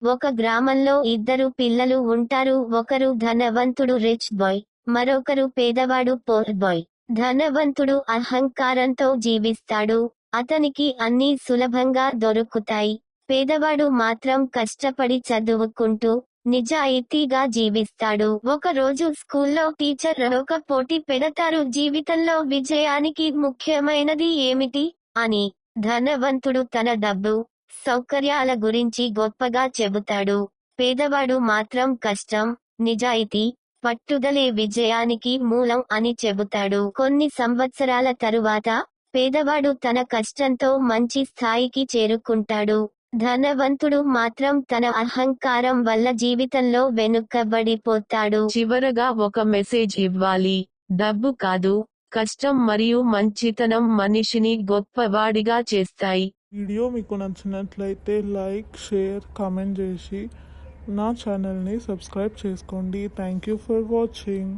ఒక గ్రామంలో ఇద్దరు పిల్లలు ఉంటారు. ఒకరు ధనవంతుడు రిచ్ బాయ్, మరొకరు పేదవాడు పూర్ బాయ్. ధనవంతుడు అహంకారంతో జీవిస్తాడు. అతనికి అన్నీ సులభంగా దొరుకుతాయి. పేదవాడు మాత్రం కష్టపడి చదువుకుంటూ నిజాయితీగా జీవిస్తాడు. ఒక రోజు స్కూల్లో టీచర్ ఒక పోటీ పెడతారు. జీవితంలో విజయానికి ముఖ్యమైనది ఏమిటి అని. ధనవంతుడు తన డబ్బు, సౌకర్యాల గురించి గొప్పగా చెబుతాడు. పేదవాడు మాత్రం కష్టం, నిజాయితీ, పట్టుదలే విజయానికి మూలం అని చెబుతాడు. కొన్ని సంవత్సరాల తరువాత పేదవాడు తన కష్టంతో మంచి స్థాయికి చేరుకుంటాడు. ధనవంతుడు మాత్రం తన అహంకారం వల్ల జీవితంలో వెనుకబడిపోతాడు. చివరగా ఒక మెసేజ్ ఇవ్వాలి. డబ్బు కాదు, కష్టం మరియు మంచితనం మనిషిని గొప్పవాడిగా చేస్తాయి. వీడియో మీకు నచ్చినట్లయితే లైక్, షేర్, కామెంట్ చేసి నా ఛానల్ని సబ్స్క్రైబ్ చేసుకోండి. Thank you for watching.